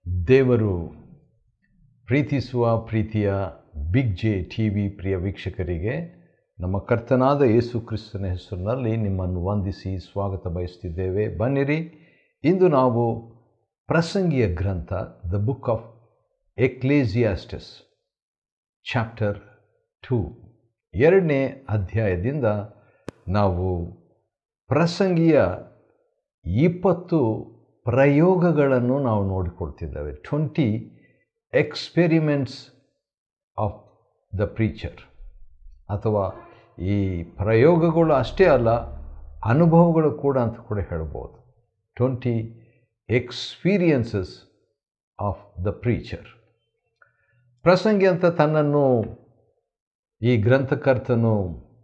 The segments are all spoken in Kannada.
ದೇವರು ಪ್ರೀತಿಸುವ ಪ್ರೀತಿಯ ಬಿಗ್ ಜೆ ಟಿ ವಿ ಪ್ರಿಯ ವೀಕ್ಷಕರಿಗೆ ನಮ್ಮ ಕರ್ತನಾದ ಯೇಸು ಕ್ರಿಸ್ತನ ಹೆಸರಿನಲ್ಲಿ ನಿಮ್ಮನ್ನು ವಂದಿಸಿ ಸ್ವಾಗತ ಬಯಸ್ತಿದ್ದೇವೆ. ಬನ್ನಿರಿ, ಇಂದು ನಾವು ಪ್ರಸಂಗಿಯ ಗ್ರಂಥ ದ ಬುಕ್ ಆಫ್ ಎಕ್ಲೇಸಿಯಾಸ್ಟಸ್ ಚಾಪ್ಟರ್ 2 2ನೇ ಅಧ್ಯಾಯದಿಂದ ನಾವು ಪ್ರಸಂಗಿಯ 20 ಪ್ರಯೋಗಗಳನ್ನು ನಾವು ನೋಡಿಕೊಳ್ತಿದ್ದೇವೆ. 20 ಎಕ್ಸ್ಪೆರಿಮೆಂಟ್ಸ್ ಆಫ್ ದ ಪ್ರೀಚರ್, ಅಥವಾ ಈ ಪ್ರಯೋಗಗಳು ಅಷ್ಟೇ ಅಲ್ಲ, ಅನುಭವಗಳು ಕೂಡ ಅಂತ ಕೂಡ ಹೇಳ್ಬೋದು. 20 ಎಕ್ಸ್ಪೀರಿಯನ್ಸಸ್ ಆಫ್ ದ ಪ್ರೀಚರ್. ಪ್ರಸಂಗಿ ಅಂತ ತನ್ನನ್ನು ಈ ಗ್ರಂಥಕರ್ತನು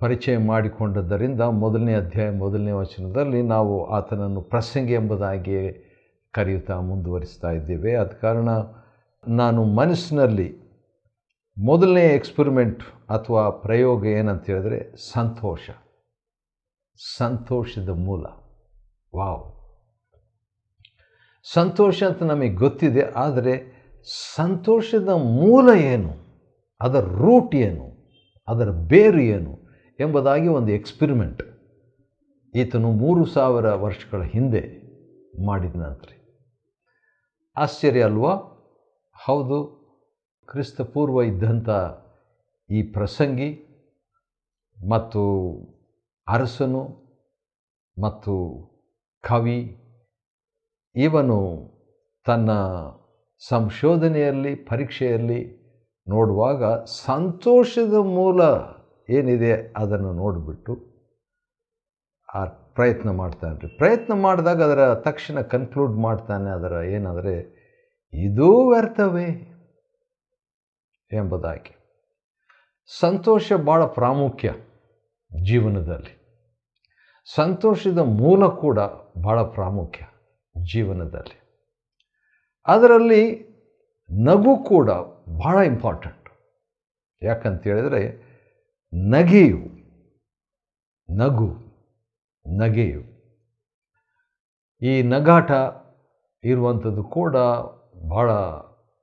ಪರಿಚಯ ಮಾಡಿಕೊಂಡದ್ದರಿಂದ ಮೊದಲನೇ ಅಧ್ಯಾಯ 1ನೇ ವಚನದಲ್ಲಿ ನಾವು ಆತನನ್ನು ಪ್ರಸಂಗಿ ಎಂಬುದಾಗಿ ಕರೆಯುತ್ತಾ ಮುಂದುವರಿಸ್ತಾ ಇದ್ದೇವೆ. ಆದ ಕಾರಣ ನಾನು ಮನಸ್ಸಿನಲ್ಲಿ ಮೊದಲನೇ ಎಕ್ಸ್ಪೆರಿಮೆಂಟ್ ಅಥವಾ ಪ್ರಯೋಗ ಏನಂತ ಹೇಳಿದ್ರೆ ಸಂತೋಷದ ಮೂಲ. ವಾವ್, ಸಂತೋಷ ಅಂತ ನಮಗೆ ಗೊತ್ತಿದೆ, ಆದರೆ ಸಂತೋಷದ ಮೂಲ ಏನು, ಅದರ ರೂಟ್ ಏನು, ಅದರ ಬೇರು ಏನು ಎಂಬುದಾಗಿ ಒಂದು ಎಕ್ಸ್ಪೆರಿಮೆಂಟ್ ಈತನು 3000 ವರ್ಷಗಳ ಹಿಂದೆ ಮಾಡಿದ ನಂತರ. ಆಶ್ಚರ್ಯ ಅಲ್ವಾ? ಹೌದು, ಕ್ರಿಸ್ತಪೂರ್ವ ಇದ್ದಂಥ ಈ ಪ್ರಸಂಗಿ ಮತ್ತು ಅರಸನು ಮತ್ತು ಕವಿ, ಇವನು ತನ್ನ ಸಂಶೋಧನೆಯಲ್ಲಿ ಪರೀಕ್ಷೆಯಲ್ಲಿ ನೋಡುವಾಗ ಸಂತೋಷದ ಮೂಲ ಏನಿದೆ ಅದನ್ನು ನೋಡಿಬಿಟ್ಟು ಪ್ರಯತ್ನ ಮಾಡ್ತಾನೆ. ಪ್ರಯತ್ನ ಮಾಡಿದಾಗ ಅದರ ತಕ್ಷಣ ಕನ್ಕ್ಲೂಡ್ ಮಾಡ್ತಾನೆ, ಅದರ ಏನಂದರೆ ಇದೂ ವ್ಯರ್ಥವೇ ಎಂಬುದಾಗಿ. ಸಂತೋಷ ಭಾಳ ಪ್ರಾಮುಖ್ಯ ಜೀವನದಲ್ಲಿ. ಸಂತೋಷದ ಮೂಲ ಕೂಡ ಭಾಳ ಪ್ರಾಮುಖ್ಯ ಜೀವನದಲ್ಲಿ. ಅದರಲ್ಲಿ ನಗು ಕೂಡ ಭಾಳ ಇಂಪಾರ್ಟೆಂಟ್. ಯಾಕಂತೇಳಿದರೆ ನಗೆಯು ಈ ನಗಾಟ ಇರುವಂಥದ್ದು ಕೂಡ ಭಾಳ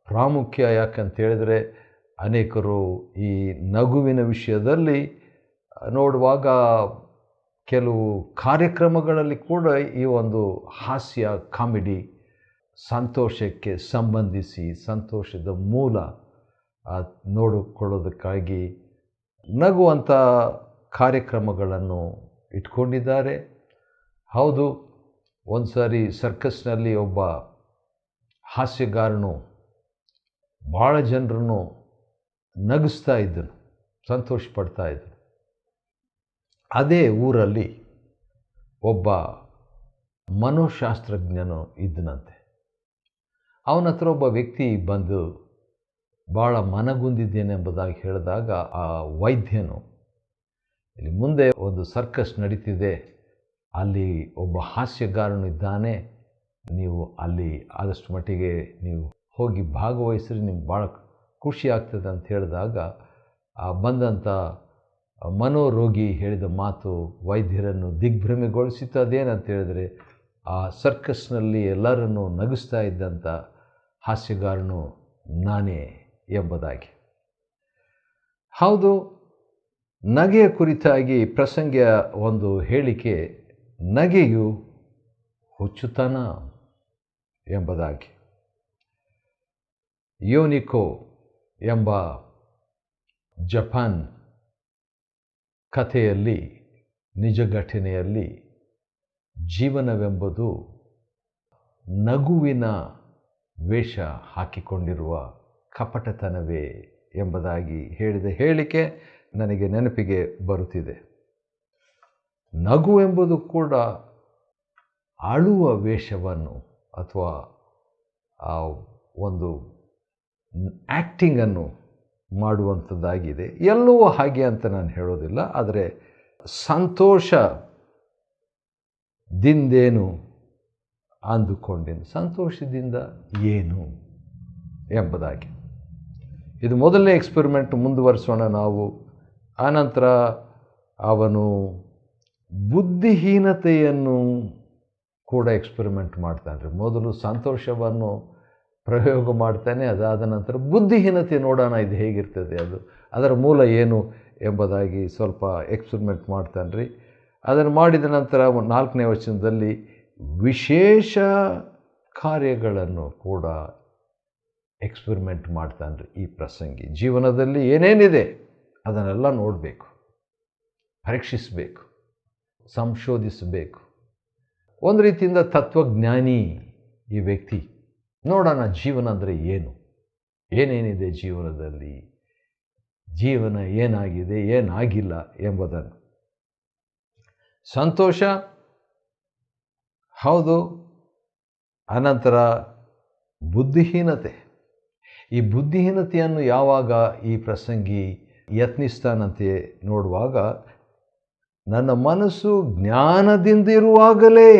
ಪ್ರಾಮುಖ್ಯ. ಯಾಕಂತೇಳಿದರೆ ಅನೇಕರು ಈ ನಗುವಿನ ವಿಷಯದಲ್ಲಿ ನೋಡುವಾಗ ಕೆಲವು ಕಾರ್ಯಕ್ರಮಗಳಲ್ಲಿ ಕೂಡ ಈ ಒಂದು ಹಾಸ್ಯ ಕಾಮಿಡಿ ಸಂತೋಷಕ್ಕೆ ಸಂಬಂಧಿಸಿ ಸಂತೋಷದ ಮೂಲ ನೋಡಿಕೊಳ್ಳೋದಕ್ಕಾಗಿ ನಗುವಂಥ ಕಾರ್ಯಕ್ರಮಗಳನ್ನು ಇಟ್ಕೊಂಡಿದ್ದಾರೆ. ಹೌದು, ಒಂದು ಸಾರಿ ಸರ್ಕಸ್ನಲ್ಲಿ ಒಬ್ಬ ಹಾಸ್ಯಗಾರನು ಭಾಳ ಜನರನ್ನು ನಗಿಸ್ತಾ ಇದ್ದನು, ಸಂತೋಷ ಪಡ್ತಾ ಇದ್ದನು. ಅದೇ ಊರಲ್ಲಿ ಒಬ್ಬ ಮನೋಶಾಸ್ತ್ರಜ್ಞನು ಇದ್ದನಂತೆ. ಅವನ ಹತ್ರ ಒಬ್ಬ ವ್ಯಕ್ತಿ ಬಂದು ಭಾಳ ಮನಗುಂದಿದ್ದೇನೆ ಎಂಬುದಾಗಿ ಹೇಳಿದಾಗ ಆ ವೈದ್ಯನು, ಇಲ್ಲಿ ಮುಂದೆ ಒಂದು ಸರ್ಕಸ್ ನಡೀತಿದೆ, ಅಲ್ಲಿ ಒಬ್ಬ ಹಾಸ್ಯಗಾರನು ಇದ್ದಾನೆ, ನೀವು ಅಲ್ಲಿ ಆದಷ್ಟು ಮಟ್ಟಿಗೆ ನೀವು ಹೋಗಿ ಭಾಗವಹಿಸಿದ್ರೆ ನಿಮ್ಗೆ ಭಾಳ ಖುಷಿ ಆಗ್ತದೆ ಅಂತ ಹೇಳಿದಾಗ ಆ ಬಂದಂಥ ಮನೋರೋಗಿ ಹೇಳಿದ ಮಾತು ವೈದ್ಯರನ್ನು ದಿಗ್ಭ್ರಮೆಗೊಳಿಸಿತು. ಅದೇನಂತ ಹೇಳಿದ್ರೆ, ಆ ಸರ್ಕಸ್ನಲ್ಲಿ ಎಲ್ಲರನ್ನು ನಗಿಸ್ತಾ ಇದ್ದಂಥ ಹಾಸ್ಯಗಾರನು ನಾನೇ ಎಂಬುದಾಗಿ. ಹೌದು, ನಗೆಯ ಕುರಿತಾಗಿ ಪ್ರಸಂಗಿಯ ಒಂದು ಹೇಳಿಕೆ, ನಗೆಯು ಹುಚ್ಚುತನ ಎಂಬುದಾಗಿ. ಯೋನಿಕೋ ಎಂಬ ಜಪಾನ್ ಕಥೆಯಲ್ಲಿ, ನಿಜ ಘಟನೆಯಲ್ಲಿ ಜೀವನವೆಂಬುದು ನಗುವಿನ ವೇಷ ಹಾಕಿಕೊಂಡಿರುವ ಕಪಟತನವೇ ಎಂಬುದಾಗಿ ಹೇಳಿದ ಹೇಳಿಕೆ ನನಗೆ ನೆನಪಿಗೆ ಬರುತ್ತಿದೆ. ನಗು ಎಂಬುದು ಕೂಡ ಅಳುವ ವೇಷವನ್ನು ಅಥವಾ ಆ ಒಂದು ಆ್ಯಕ್ಟಿಂಗನ್ನು ಮಾಡುವಂಥದ್ದಾಗಿದೆ. ಎಲ್ಲವೂ ಹಾಗೆ ಅಂತ ನಾನು ಹೇಳೋದಿಲ್ಲ, ಆದರೆ ಸಂತೋಷದಿಂದೇನು ಅಂದುಕೊಂಡೇನು, ಸಂತೋಷದಿಂದ ಏನು ಎಂಬುದಾಗಿ. ಇದು ಮೊದಲನೇ ಎಕ್ಸ್ಪೆರಿಮೆಂಟ್. ಮುಂದುವರಿಸೋಣ ನಾವು. ಆನಂತರ ಅವನು ಬುದ್ಧಿಹೀನತೆಯನ್ನು ಕೂಡ ಎಕ್ಸ್ಪೆರಿಮೆಂಟ್ ಮಾಡ್ತಾನೆ. ಮೊದಲು ಸಂತೋಷವನ್ನು ಪ್ರಯೋಗ ಮಾಡ್ತಾನೆ. ಅದಾದ ನಂತರ ಬುದ್ಧಿಹೀನತೆ ನೋಡೋಣ ಇದು ಹೇಗಿರ್ತದೆ, ಅದರ ಮೂಲ ಏನು ಎಂಬುದಾಗಿ ಸ್ವಲ್ಪ ಎಕ್ಸ್ಪೆರಿಮೆಂಟ್ ಮಾಡ್ತಾನೆ ರೀ. ಅದನ್ನು ಮಾಡಿದ ನಂತರ 4ನೇ ವಚನದಲ್ಲಿ ವಿಶೇಷ ಕಾರ್ಯಗಳನ್ನು ಕೂಡ ಎಕ್ಸ್ಪೆರಿಮೆಂಟ್ ಮಾಡ್ತಾನೆ ರೀ. ಈ ಪ್ರಸಂಗಿ ಜೀವನದಲ್ಲಿ ಏನೇನಿದೆ ಅದನ್ನೆಲ್ಲ ನೋಡಬೇಕು, ಪರೀಕ್ಷಿಸಬೇಕು, ಸಂಶೋಧಿಸಬೇಕು. ಒಂದು ರೀತಿಯಿಂದ ತತ್ವಜ್ಞಾನಿ ಈ ವ್ಯಕ್ತಿ. ನೋಡೋಣ ಜೀವನ ಅಂದರೆ ಏನು, ಏನೇನಿದೆ ಜೀವನದಲ್ಲಿ, ಜೀವನ ಏನಾಗಿದೆ ಏನಾಗಿಲ್ಲ ಎಂಬುದನ್ನು. ಸಂತೋಷ ಹೌದು, ಅನಂತರ ಬುದ್ಧಿಹೀನತೆ. ಈ ಬುದ್ಧಿಹೀನತೆಯನ್ನು ಯಾವಾಗ ಈ ಪ್ರಸಂಗಿ ಯತ್ನಿಸ್ತಾನಂತೆ ನೋಡುವಾಗ, ನನ್ನ ಮನಸ್ಸು ಜ್ಞಾನದಿಂದಿರುವಾಗಲೇ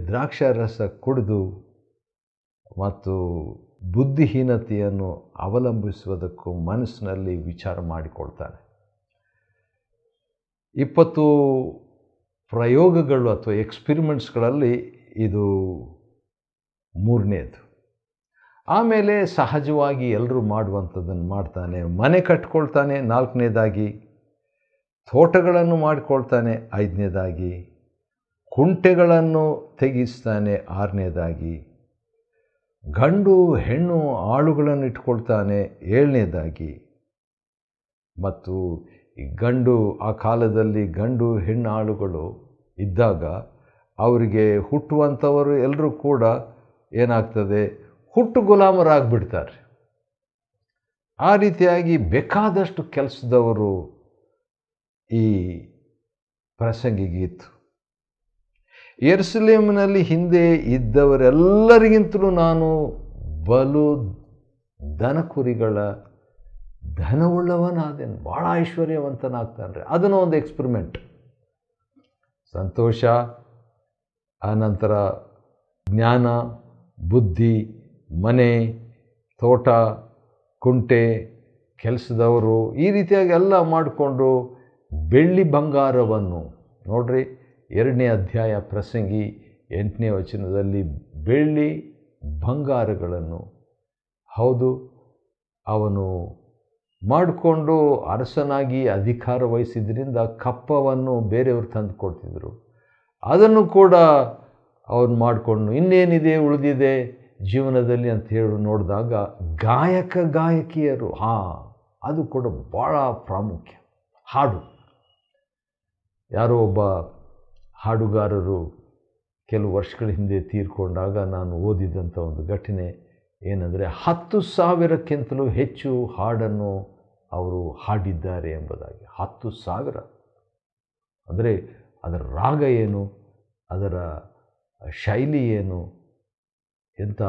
ದ್ರಾಕ್ಷಾರಸ ಕುಡಿದು ಮತ್ತು ಬುದ್ಧಿಹೀನತೆಯನ್ನು ಅವಲಂಬಿಸುವುದಕ್ಕೂ ಮನಸ್ಸಿನಲ್ಲಿ ವಿಚಾರ ಮಾಡಿಕೊಳ್ತಾನೆ. 20 ಪ್ರಯೋಗಗಳು ಅಥವಾ ಎಕ್ಸ್ಪೆರಿಮೆಂಟ್ಸ್ಗಳಲ್ಲಿ ಇದು 3ನೇದು. ಆಮೇಲೆ ಸಹಜವಾಗಿ ಎಲ್ಲರೂ ಮಾಡುವಂಥದ್ದನ್ನು ಮಾಡ್ತಾನೆ. ಮನೆ ಕಟ್ಕೊಳ್ತಾನೆ 4ನೇದಾಗಿ, ತೋಟಗಳನ್ನು ಮಾಡಿಕೊಳ್ತಾನೆ 5ನೇದಾಗಿ, ಕುಂಟೆಗಳನ್ನು ತೆಗೆಸ್ತಾನೆ 6ನೇದಾಗಿ, ಗಂಡು ಹೆಣ್ಣು ಆಳುಗಳನ್ನು ಇಟ್ಕೊಳ್ತಾನೆ 7ನೇದಾಗಿ. ಮತ್ತು ಈ ಆ ಕಾಲದಲ್ಲಿ ಗಂಡು ಹೆಣ್ಣು ಆಳುಗಳು ಇದ್ದಾಗ ಅವರಿಗೆ ಹುಟ್ಟುವಂಥವರು ಎಲ್ಲರೂ ಕೂಡ ಏನಾಗ್ತದೆ, ಹುಟ್ಟು ಗುಲಾಮರಾಗ್ಬಿಡ್ತಾರೆ. ಆ ರೀತಿಯಾಗಿ ಬೇಕಾದಷ್ಟು ಕೆಲಸದವರು ಈ ಪ್ರಸಂಗಿಗಿತ್ತು. ಯೆರೂಸಲೇಮಿನಲ್ಲಿ ಹಿಂದೆ ಇದ್ದವರೆಲ್ಲರಿಗಿಂತಲೂ ನಾನು ಬಲು ದನಕುರಿಗಳ ಧನವುಳ್ಳವನಾದೇನು, ಭಾಳ ಐಶ್ವರ್ಯವಂತನಾಗ್ತಾನೆ. ಅದನ್ನು ಒಂದು ಎಕ್ಸ್ಪೆರಿಮೆಂಟ್. ಸಂತೋಷ, ಆನಂತರ ಜ್ಞಾನ, ಬುದ್ಧಿ, ಮನೆ, ತೋಟ, ಕುಂಟೆ, ಕೆಲಸದವರು, ಈ ರೀತಿಯಾಗಿ ಎಲ್ಲ ಮಾಡಿಕೊಂಡು ಬೆಳ್ಳಿ ಬಂಗಾರವನ್ನು ನೋಡ್ರಿ. 2ನೇ ಅಧ್ಯಾಯ ಪ್ರಸಂಗಿ 8ನೇ ವಚನದಲ್ಲಿ ಬೆಳ್ಳಿ ಬಂಗಾರಗಳನ್ನು ಹೌದು ಅವನು ಮಾಡಿಕೊಂಡು ಅರಸನಾಗಿ ಅಧಿಕಾರ ವಹಿಸಿದ್ರಿಂದ ಕಪ್ಪವನ್ನು ಬೇರೆಯವರು ತಂದು ಕೊಡ್ತಿದ್ರು. ಅದನ್ನು ಕೂಡ ಅವನು ಮಾಡಿಕೊಂಡು ಇನ್ನೇನಿದೆ ಉಳಿದಿದೆ ಜೀವನದಲ್ಲಿ ಅಂತ ಹೇಳಿ ನೋಡಿದಾಗ ಗಾಯಕಿಯರು, ಅದು ಕೂಡ ಭಾಳ ಪ್ರಾಮುಖ್ಯ. ಹಾಡು, ಯಾರೋ ಒಬ್ಬ ಹಾಡುಗಾರರು ಕೆಲವು ವರ್ಷಗಳ ಹಿಂದೆ ತೀರ್ಕೊಂಡಾಗ ನಾನು ಓದಿದಂಥ ಒಂದು ಘಟನೆ ಏನಂದರೆ 10,000ಕ್ಕಿಂತಲೂ ಹೆಚ್ಚು ಹಾಡನ್ನು ಅವರು ಹಾಡಿದ್ದಾರೆ ಎಂಬುದಾಗಿ. 10,000 ಅಂದರೆ ಅದರ ರಾಗ ಏನು, ಅದರ ಶೈಲಿ ಏನು, ಎಂಥ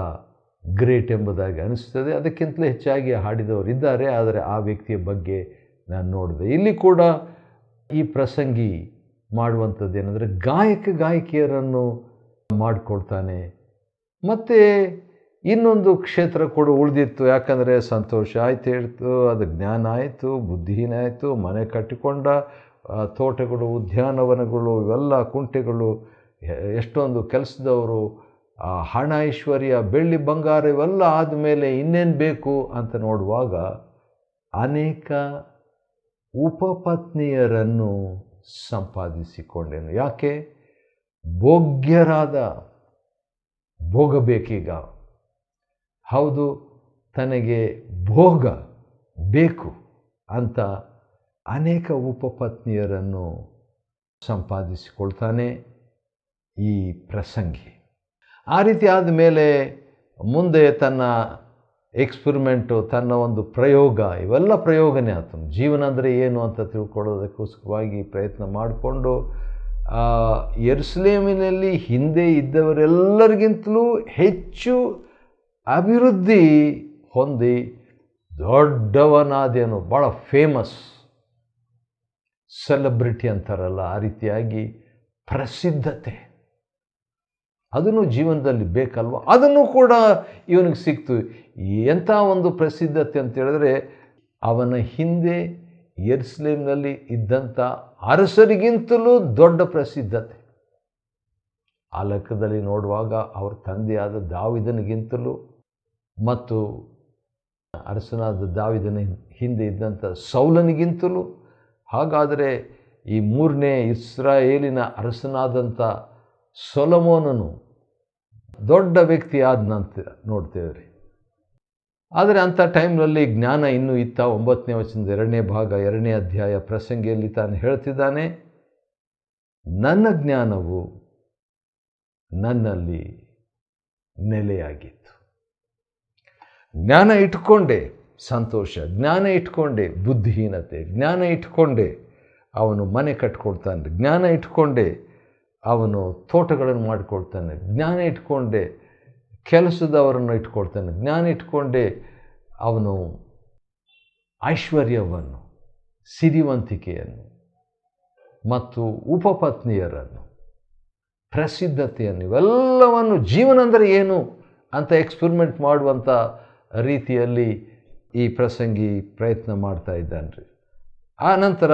ಗ್ರೇಟ್ ಎಂಬುದಾಗಿ ಅನಿಸ್ತದೆ. ಅದಕ್ಕಿಂತಲೂ ಹೆಚ್ಚಾಗಿ ಹಾಡಿದವರು ಇದ್ದಾರೆ. ಆದರೆ ಆ ವ್ಯಕ್ತಿಯ ಬಗ್ಗೆ ನಾನು ನೋಡಿದೆ. ಇಲ್ಲಿ ಕೂಡ ಈ ಪ್ರಸಂಗಿ ಮಾಡುವಂಥದ್ದು ಏನಂದರೆ ಗಾಯಕಿಯರನ್ನು ಮಾಡಿಕೊಳ್ತಾನೆ. ಮತ್ತು ಇನ್ನೊಂದು ಕ್ಷೇತ್ರ ಕೂಡ ಉಳಿದಿತ್ತು. ಯಾಕಂದರೆ ಸಂತೋಷ ಆಯ್ತು ಹೇಳ್ತು, ಅದು ಜ್ಞಾನ ಆಯಿತು, ಬುದ್ಧಿಹೀನ ಆಯಿತು, ಮನೆ ಕಟ್ಟಿಕೊಂಡ, ತೋಟಗಳು, ಉದ್ಯಾನವನಗಳು, ಇವೆಲ್ಲ ಕುಂಟೆಗಳು, ಎಷ್ಟೊಂದು ಕೆಲಸದವರು, ಹಣ, ಐಶ್ವರ್ಯ, ಬೆಳ್ಳಿ ಬಂಗಾರ ಇವೆಲ್ಲ ಆದಮೇಲೆ ಇನ್ನೇನು ಬೇಕು ಅಂತ ನೋಡುವಾಗ ಅನೇಕ ಉಪಪತ್ನಿಯರನ್ನು ಸಂಪಾದಿಸಿಕೊಂಡೇನು. ಯಾಕೆ? ಭೋಗಬೇಕೀಗ. ಹೌದು, ತನಗೆ ಭೋಗ ಬೇಕು ಅಂತ ಅನೇಕ ಉಪಪತ್ನಿಯರನ್ನು ಸಂಪಾದಿಸಿಕೊಳ್ತಾನೆ ಈ ಪ್ರಸಂಗಿ. ಆ ರೀತಿ ಆದಮೇಲೆ ಮುಂದೆ ತನ್ನ ಎಕ್ಸ್ಪೆರಿಮೆಂಟು, ತನ್ನ ಒಂದು ಪ್ರಯೋಗ, ಇವೆಲ್ಲ ಪ್ರಯೋಗನೇ ಆತನು. ಜೀವನ ಅಂದರೆ ಏನು ಅಂತ ತಿಳ್ಕೊಳ್ಳೋದಕ್ಕೋಸ್ಕರವಾಗಿ ಪ್ರಯತ್ನ ಮಾಡಿಕೊಂಡು ಯೆರೂಸಲೇಮಿನಲ್ಲಿ ಹಿಂದೆ ಇದ್ದವರೆಲ್ಲರಿಗಿಂತಲೂ ಹೆಚ್ಚು ಅಭಿವೃದ್ಧಿ ಹೊಂದಿ ದೊಡ್ಡವನಾದೇನು, ಭಾಳ ಫೇಮಸ್, ಸೆಲೆಬ್ರಿಟಿ ಅಂತಾರಲ್ಲ ಆ ರೀತಿಯಾಗಿ ಪ್ರಸಿದ್ಧತೆ, ಅದನ್ನು ಜೀವನದಲ್ಲಿ ಬೇಕಲ್ವ, ಅದನ್ನು ಕೂಡ ಇವನಿಗೆ ಸಿಕ್ತು. ಎಂಥ ಒಂದು ಪ್ರಸಿದ್ಧತೆ ಅಂತ ಹೇಳಿದ್ರೆ, ಅವನ ಹಿಂದೆ ಯೆರೂಸಲೇಮಿನಲ್ಲಿ ಇದ್ದಂಥ ಅರಸರಿಗಿಂತಲೂ ದೊಡ್ಡ ಪ್ರಸಿದ್ಧತೆ. ಆ ಲೆಕ್ಕದಲ್ಲಿ ನೋಡುವಾಗ ಅವ್ರ ತಂದೆಯಾದ ದಾವಿದನಿಗಿಂತಲೂ ಮತ್ತು ಅರಸನಾದ ದಾವಿದನ ಹಿಂದೆ ಇದ್ದಂಥ ಸೌಲನಿಗಿಂತಲೂ, ಹಾಗಾದರೆ ಈ ಮೂರನೇ ಇಸ್ರಾಯೇಲಿನ ಅರಸನಾದಂಥ ಸೊಲೊಮೋನನು ದೊಡ್ಡ ವ್ಯಕ್ತಿ ಆದ ನಂತರ ನೋಡ್ತೇವೆ ರೀ. ಆದರೆ ಅಂಥ ಟೈಮ್ನಲ್ಲಿ ಜ್ಞಾನ ಇನ್ನೂ ಇತ್ತ. 9ನೇ ವಚನದ 2ನೇ ಭಾಗ 2ನೇ ಅಧ್ಯಾಯ ಪ್ರಸಂಗಿಯಲ್ಲಿ ತಾನು ಹೇಳ್ತಿದ್ದಾನೆ, ನನ್ನ ಜ್ಞಾನವು ನನ್ನಲ್ಲಿ ನೆಲೆಯಾಗಿತ್ತು. ಜ್ಞಾನ ಇಟ್ಕೊಂಡೆ ಸಂತೋಷ, ಜ್ಞಾನ ಇಟ್ಕೊಂಡೆ ಬುದ್ಧಿಹೀನತೆ, ಜ್ಞಾನ ಇಟ್ಕೊಂಡೆ ಅವನು ಮನೆ ಕಟ್ಕೊಳ್ತಾನೆ, ಜ್ಞಾನ ಇಟ್ಕೊಂಡೆ ಅವನು ತೋಟಗಳನ್ನು ಮಾಡಿಕೊಳ್ತಾನೆ, ಜ್ಞಾನ ಇಟ್ಕೊಂಡೆ ಕೆಲಸದವರನ್ನು ಇಟ್ಕೊಳ್ತಾನೆ, ಜ್ಞಾನ ಇಟ್ಕೊಂಡೆ ಅವನು ಐಶ್ವರ್ಯವನ್ನು, ಸಿರಿವಂತಿಕೆಯನ್ನು ಮತ್ತು ಉಪಪತ್ನಿಯರನ್ನು, ಪ್ರಸಿದ್ಧತೆಯನ್ನು, ಇವೆಲ್ಲವನ್ನು ಜೀವನ ಅಂದರೆ ಏನು ಅಂತ ಎಕ್ಸ್ಪೆರಿಮೆಂಟ್ ಮಾಡುವಂಥ ರೀತಿಯಲ್ಲಿ ಈ ಪ್ರಸಂಗಿ ಪ್ರಯತ್ನ ಮಾಡ್ತಾ ಇದ್ದಾನೆ ರೀ. ಆ ನಂತರ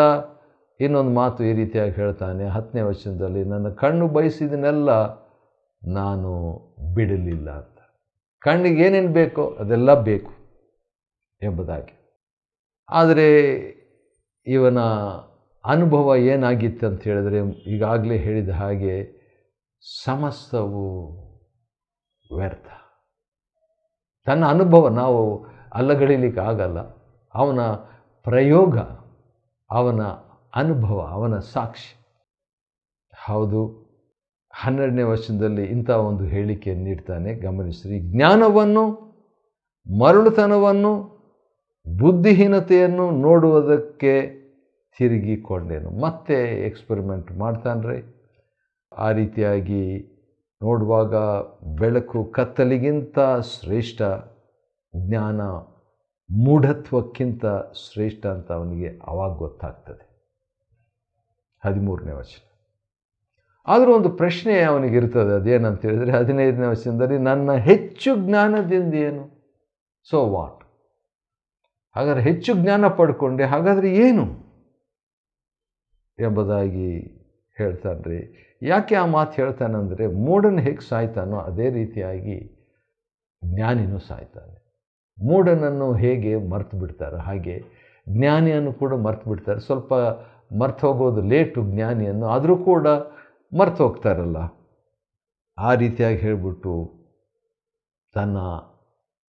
ಇನ್ನೊಂದು ಮಾತು ಈ ರೀತಿಯಾಗಿ ಹೇಳ್ತಾನೆ 10ನೇ ವಚನದಲ್ಲಿ, ನನ್ನ ಕಣ್ಣು ಬಯಸಿದನೆಲ್ಲ ನಾನು ಬಿಡಲಿಲ್ಲ ಅಂತ. ಕಣ್ಣಿಗೆ ಏನೇನು ಬೇಕೋ ಅದೆಲ್ಲ ಬೇಕು ಎಂಬುದಾಗಿ. ಆದರೆ ಇವನ ಅನುಭವ ಏನಾಗಿತ್ತು ಅಂತ ಹೇಳಿದ್ರೆ, ಈಗಾಗಲೇ ಹೇಳಿದ ಹಾಗೆ ಸಮಸ್ತವು ವ್ಯರ್ಥ. ತನ್ನ ಅನುಭವ ನಾವು ಅಲ್ಲಗಡಿಲಿಕ್ಕೆ ಆಗಲ್ಲ. ಅವನ ಪ್ರಯೋಗ, ಅವನ ಅನುಭವ, ಅವನ ಸಾಕ್ಷಿ. ಹೌದು, 12ನೇ ವಚನದಲ್ಲಿ ಇಂಥ ಒಂದು ಹೇಳಿಕೆಯನ್ನು ನೀಡ್ತಾನೆ, ಗಮನಿಸ್ರಿ. ಜ್ಞಾನವನ್ನು, ಮರಳುತನವನ್ನು, ಬುದ್ಧಿಹೀನತೆಯನ್ನು ನೋಡುವುದಕ್ಕೆ ತಿರುಗಿಕೊಂಡೇನು. ಮತ್ತೆ ಎಕ್ಸ್ಪೆರಿಮೆಂಟ್ ಮಾಡ್ತಾನ್ರಿ. ಆ ರೀತಿಯಾಗಿ ನೋಡುವಾಗ ಬೆಳಕು ಕತ್ತಲಿಗಿಂತ ಶ್ರೇಷ್ಠ, ಜ್ಞಾನ ಮೂಢತ್ವಕ್ಕಿಂತ ಶ್ರೇಷ್ಠ ಅಂತ ಅವನಿಗೆ ಆವಾಗ ಗೊತ್ತಾಗ್ತದೆ. 13ನೇ ವಚನ. ಆದರೂ ಒಂದು ಪ್ರಶ್ನೆ ಅವನಿಗಿರ್ತದೆ, ಅದೇನಂತ ಹೇಳಿದರೆ 15ನೇ ವಚನದಲ್ಲಿ, ನನ್ನ ಹೆಚ್ಚು ಜ್ಞಾನದಿಂದ ಏನು? So what? ಹಾಗಾದರೆ ಹೆಚ್ಚು ಜ್ಞಾನ ಪಡ್ಕೊಂಡೆ, ಹಾಗಾದರೆ ಏನು ಎಂಬುದಾಗಿ ಹೇಳ್ತಾನ್ರಿ. ಯಾಕೆ ಆ ಮಾತು ಹೇಳ್ತಾನಂದರೆ, ಮೂಢನ ಹೇಗೆ ಸಾಯ್ತಾನೋ ಅದೇ ರೀತಿಯಾಗಿ ಜ್ಞಾನಿನೂ ಸಾಯ್ತಾನೆ. ಮೂಢನನ್ನು ಹೇಗೆ ಮರ್ತು ಬಿಡ್ತಾರೆ, ಹಾಗೆ ಜ್ಞಾನಿಯನ್ನು ಕೂಡ ಮರ್ತು ಬಿಡ್ತಾರೆ. ಸ್ವಲ್ಪ ಮರ್ತು ಹೋಗೋದು ಲೇಟು ಜ್ಞಾನಿಯನ್ನು, ಆದರೂ ಕೂಡ ಮರ್ತು ಹೋಗ್ತಾರಲ್ಲ. ಆ ರೀತಿಯಾಗಿ ಹೇಳಿಬಿಟ್ಟು ತನ್ನ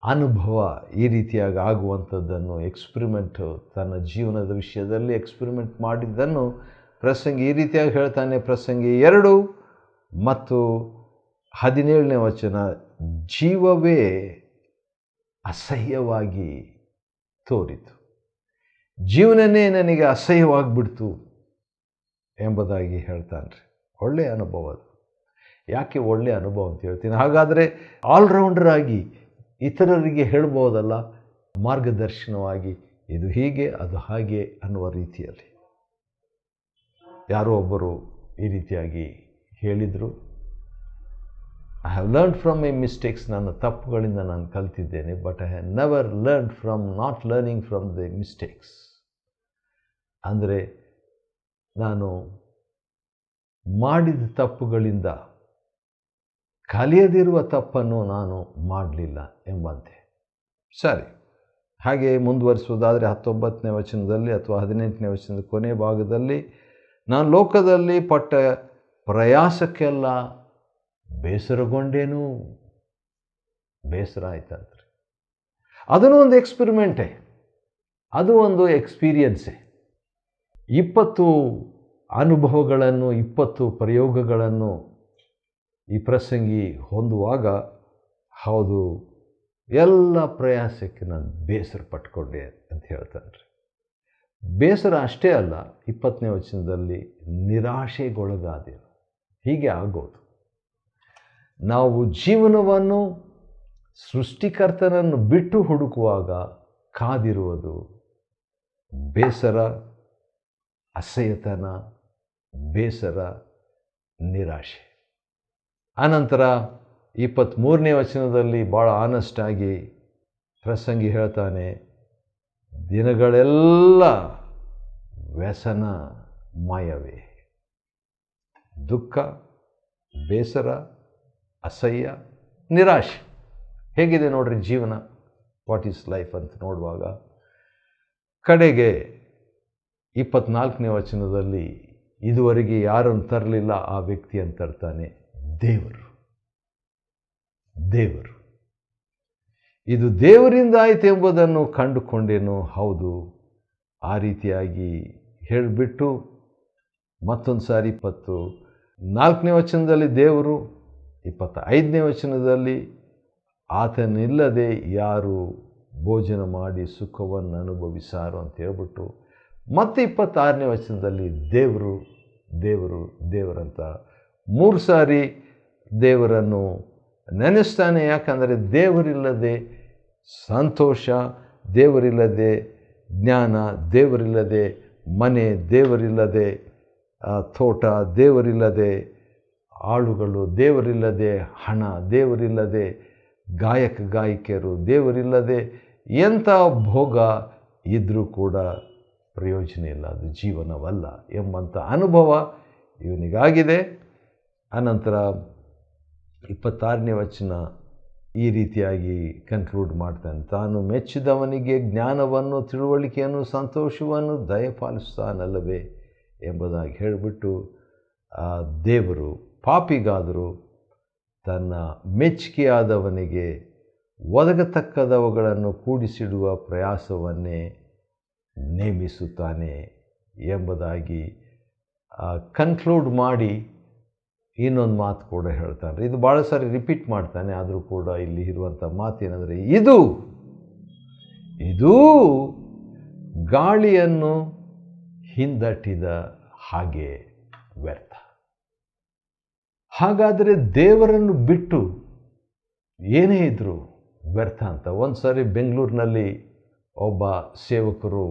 ಅನುಭವ ಈ ರೀತಿಯಾಗಿ ಆಗುವಂಥದ್ದನ್ನು ಎಕ್ಸ್ಪೆರಿಮೆಂಟು, ತನ್ನ ಜೀವನದ ವಿಷಯದಲ್ಲಿ ಎಕ್ಸ್ಪೆರಿಮೆಂಟ್ ಮಾಡಿದ್ದನ್ನು ಪ್ರಸಂಗಿ ಈ ರೀತಿಯಾಗಿ ಹೇಳ್ತಾನೆ. ಪ್ರಸಂಗಿ 2 ಮತ್ತು 17ನೇ ವಚನ, ಜೀವವೇ ಅಸಹ್ಯವಾಗಿ ತೋರಿತು, ಜೀವನನೇ ನನಗೆ ಅಸಹ್ಯವಾಗಿಬಿಡ್ತು ಎಂಬುದಾಗಿ ಹೇಳ್ತಾನೆ ರೀ. ಒಳ್ಳೆಯ ಅನುಭವ ಅದು. ಯಾಕೆ ಒಳ್ಳೆಯ ಅನುಭವ ಅಂತ ಹೇಳ್ತೀನಿ? ಹಾಗಾದರೆ ಆಲ್ರೌಂಡರ್ ಆಗಿ ಇತರರಿಗೆ ಹೇಳ್ಬೋದಲ್ಲ, ಮಾರ್ಗದರ್ಶನವಾಗಿ ಇದು ಹೀಗೆ ಅದು ಹಾಗೆ ಅನ್ನುವ ರೀತಿಯಲ್ಲಿ. ಯಾರೋ ಒಬ್ಬರು ಈ ರೀತಿಯಾಗಿ ಹೇಳಿದರು, I have learned from my mistakes. ನನ್ನ ತಪ್ಪುಗಳಿಂದ ನಾನು ಕಲ್ತಿದ್ದೇನೆ, but I have never learned from not learning from the mistakes. ಅಂದರೆ ನಾನು ಮಾಡಿದ ತಪ್ಪುಗಳಿಂದ ಕಲಿಯದಿರುವ ತಪ್ಪನ್ನು ನಾನು ಮಾಡಲಿಲ್ಲ ಎಂಬಂತೆ. ಸರಿ, ಹಾಗೆ ಮುಂದುವರಿಸುವುದಾದರೆ 19ನೇ ವಚನದಲ್ಲಿ ಅಥವಾ 18ನೇ ವಚನದ ಕೊನೆ ಭಾಗದಲ್ಲಿ, ನಾನು ಲೋಕದಲ್ಲಿ ಪಟ್ಟ ಪ್ರಯಾಸಕ್ಕೆಲ್ಲ ಬೇಸರಗೊಂಡೇನು. ಬೇಸರ ಆಯ್ತಂತ್ರಿ. ಅದನ್ನು ಒಂದು ಎಕ್ಸ್ಪೆರಿಮೆಂಟೇ, ಅದು ಒಂದು ಎಕ್ಸ್ಪೀರಿಯನ್ಸೇ. 20 ಅನುಭವಗಳನ್ನು, 20 ಪ್ರಯೋಗಗಳನ್ನು ಈ ಪ್ರಸಂಗಿ ಹೊಂದುವಾಗ, ಹೌದು, ಎಲ್ಲ ಪ್ರಯಾಸಕ್ಕೆ ನಾನು ಬೇಸರ ಪಟ್ಕೊಂಡೆ ಅಂತ ಹೇಳ್ತಾನೆ ರೀ. ಬೇಸರ ಅಷ್ಟೇ ಅಲ್ಲ, 20ನೇ ವಚನದಲ್ಲಿ ನಿರಾಶೆಗೊಳಗಾದೆನು. ಹೀಗೆ ಆಗೋದು. ನಾವು ಜೀವನವನ್ನು ಸೃಷ್ಟಿಕರ್ತನನ್ನು ಬಿಟ್ಟು ಹುಡುಕುವಾಗ ಕಾದಿರುವುದು ಬೇಸರ, ಅಸಹ್ಯತನ, ಬೇಸರ, ನಿರಾಶೆ. ಆನಂತರ 23ನೇ ವಚನದಲ್ಲಿ ಭಾಳ ಆನೆಸ್ಟಾಗಿ ಪ್ರಸಂಗಿ ಹೇಳ್ತಾನೆ, ದಿನಗಳೆಲ್ಲ ವ್ಯಸನ ಮಯವೇ, ದುಃಖ, ಬೇಸರ, ಅಸಹ್ಯ, ನಿರಾಶೆ. ಹೇಗಿದೆ ನೋಡ್ರಿ ಜೀವನ, ವಾಟ್ ಈಸ್ ಲೈಫ್ ಅಂತ ನೋಡುವಾಗ ಕಡೆಗೆ 24ನೇ ವಚನದಲ್ಲಿ ಇದುವರೆಗೆ ಯಾರನ್ನು ತರಲಿಲ್ಲ ಆ ವ್ಯಕ್ತಿ ಅಂತ ತರ್ತಾನೆ, ದೇವರು. ದೇವರು ಇದು ದೇವರಿಂದ ಆಯಿತು ಎಂಬುದನ್ನು ಕಂಡುಕೊಂಡೇನು. ಹೌದು, ಆ ರೀತಿಯಾಗಿ ಹೇಳಿಬಿಟ್ಟು ಮತ್ತೊಂದು ಸಾರಿ 24ನೇ ವಚನದಲ್ಲಿ ದೇವರು, 25ನೇ ವಚನದಲ್ಲಿ ಆತನಿಲ್ಲದೆ ಯಾರು ಭೋಜನ ಮಾಡಿ ಸುಖವನ್ನು ಅನುಭವಿಸಾರು ಅಂತ ಹೇಳ್ಬಿಟ್ಟು, ಮತ್ತು 26ನೇ ವಚನದಲ್ಲಿ ದೇವರು ದೇವರು ದೇವರಂತ 3 ಸಾರಿ ದೇವರನ್ನು ನೆನೆಸ್ತಾನೆ. ಯಾಕಂದರೆ ದೇವರಿಲ್ಲದೆ ಸಂತೋಷ, ದೇವರಿಲ್ಲದೆ ಜ್ಞಾನ, ದೇವರಿಲ್ಲದೆ ಮನೆ, ದೇವರಿಲ್ಲದೆ ತೋಟ, ದೇವರಿಲ್ಲದೆ ಆಳುಗಳು, ದೇವರಿಲ್ಲದೆ ಹಣ, ದೇವರಿಲ್ಲದೆ ಗಾಯಕಿಯರು, ದೇವರಿಲ್ಲದೆ ಎಂಥ ಭೋಗ ಇದ್ದರೂ ಕೂಡ ಪ್ರಯೋಜನ ಇಲ್ಲ, ಅದು ಜೀವನವಲ್ಲ ಎಂಬಂಥ ಅನುಭವ ಇವನಿಗಾಗಿದೆ. ಅನಂತರ 26ನೇ ವಚನ ಈ ರೀತಿಯಾಗಿ ಕನ್ಕ್ಲೂಡ್ ಮಾಡ್ತಾನೆ, ತಾನು ಮೆಚ್ಚಿದವನಿಗೆ ಜ್ಞಾನವನ್ನು, ತಿಳುವಳಿಕೆಯನ್ನು, ಸಂತೋಷವನ್ನು ದಯಪಾಲಿಸ್ತಾನಲ್ಲವೇ ಎಂಬುದಾಗಿ ಹೇಳಿಬಿಟ್ಟು, ಆ ದೇವರು ಪಾಪಿಗಾದರೂ ತನ್ನ ಮೆಚ್ಚುಗೆಯಾದವನಿಗೆ ಒದಗತಕ್ಕದವುಗಳನ್ನು ಕೂಡಿಸಿಡುವ ಪ್ರಯಾಸವನ್ನೇ ನೇಮಿಸುತ್ತಾನೆ ಎಂಬುದಾಗಿ ಕನ್ಕ್ಲೂಡ್ ಮಾಡಿ ಇನ್ನೊಂದು ಮಾತು ಕೂಡ ಹೇಳ್ತಾನೆ. ಇದು ಭಾಳ ಸಾರಿ ರಿಪೀಟ್ ಮಾಡ್ತಾನೆ, ಆದರೂ ಕೂಡ ಇಲ್ಲಿ ಇರುವಂಥ ಮಾತೇನೆಂದರೆ, ಇದು ಗಾಳಿಯನ್ನು ಹಿಂದಟ್ಟಿದ ಹಾಗೆ ವ್ಯರ್ಥ. ಹಾಗಾದರೆ ದೇವರನ್ನು ಬಿಟ್ಟು ಏನೇ ಇದ್ದರೂ ವ್ಯರ್ಥ ಅಂತ. ಒಂದು ಸಾರಿ ಬೆಂಗಳೂರಿನಲ್ಲಿ ಒಬ್ಬ ಸೇವಕರು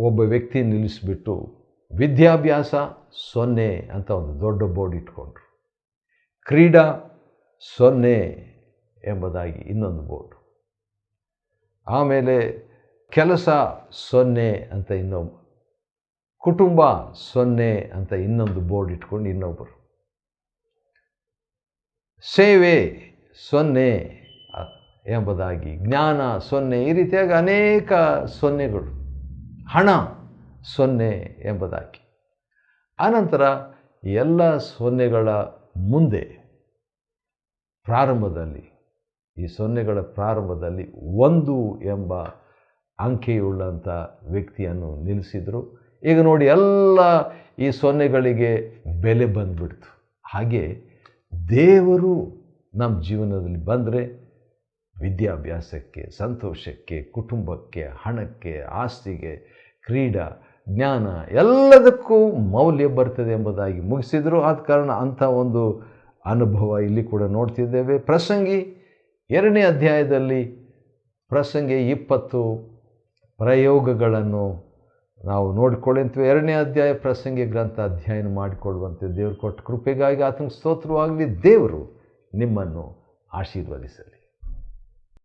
ಒಬ್ಬ ವ್ಯಕ್ತಿ ನಿಲ್ಲಿಸಿಬಿಟ್ಟು ವಿದ್ಯಾಭ್ಯಾಸ 0 ಅಂತ ಒಂದು ದೊಡ್ಡ ಬೋರ್ಡ್ ಇಟ್ಕೊಂಡ್ರು, ಕ್ರೀಡಾ 0 ಎಂಬುದಾಗಿ ಇನ್ನೊಂದು ಬೋರ್ಡ್, ಆಮೇಲೆ ಕೆಲಸ 0 ಅಂತ ಇನ್ನೊಬ್ಬ, ಕುಟುಂಬ 0 ಅಂತ ಇನ್ನೊಂದು ಬೋರ್ಡ್ ಇಟ್ಕೊಂಡು ಇನ್ನೊಬ್ಬರು, ಸೇವೆ 0 ಎಂಬುದಾಗಿ, ಜ್ಞಾನ 0, ಈ ರೀತಿಯಾಗಿ ಅನೇಕ 0ಗಳು, ಹಣ 0 ಎಂಬುದಾಗಿ. ಆನಂತರ ಎಲ್ಲ 0ಗಳ ಮುಂದೆ ಪ್ರಾರಂಭದಲ್ಲಿ, ಈ 0ಗಳ ಪ್ರಾರಂಭದಲ್ಲಿ 1 ಎಂಬ ಅಂಕೆಯುಳ್ಳಂಥ ವ್ಯಕ್ತಿಯನ್ನು ನಿಲ್ಲಿಸಿದರು. ಈಗ ನೋಡಿ, ಎಲ್ಲ ಈ 0ಗಳಿಗೆ ಬೆಲೆ ಬಂದುಬಿಡ್ತು. ಹಾಗೆ ದೇವರು ನಮ್ಮ ಜೀವನದಲ್ಲಿ ಬಂದರೆ ವಿದ್ಯಾಭ್ಯಾಸಕ್ಕೆ, ಸಂತೋಷಕ್ಕೆ, ಕುಟುಂಬಕ್ಕೆ, ಹಣಕ್ಕೆ, ಆಸ್ತಿಗೆ, ಕ್ರೀಡಾ, ಜ್ಞಾನ ಎಲ್ಲದಕ್ಕೂ ಮೌಲ್ಯ ಬರ್ತದೆ ಎಂಬುದಾಗಿ ಮುಗಿಸಿದರು. ಆದ ಕಾರಣ ಅಂಥ ಒಂದು ಅನುಭವ ಇಲ್ಲಿ ಕೂಡ ನೋಡ್ತಿದ್ದೇವೆ. ಪ್ರಸಂಗಿ 2ನೇ ಅಧ್ಯಾಯದಲ್ಲಿ ಪ್ರಸಂಗಿ 20 ಪ್ರಯೋಗಗಳನ್ನು ನಾವು ನೋಡಿಕೊಳ್ಳುತ್ತೇವೆ. 2ನೇ ಅಧ್ಯಾಯ ಪ್ರಸಂಗಿ ಗ್ರಂಥ ಅಧ್ಯಯನ ಮಾಡಿಕೊಳ್ಳುವಂತೆ ದೇವರು ಕೊಟ್ಟ ಕೃಪೆಗಾಗಿ ಆತನಿಗೆ ಸ್ತೋತ್ರವಾಗಲಿ. ದೇವರು ನಿಮ್ಮನ್ನು ಆಶೀರ್ವದಿಸಲಿ.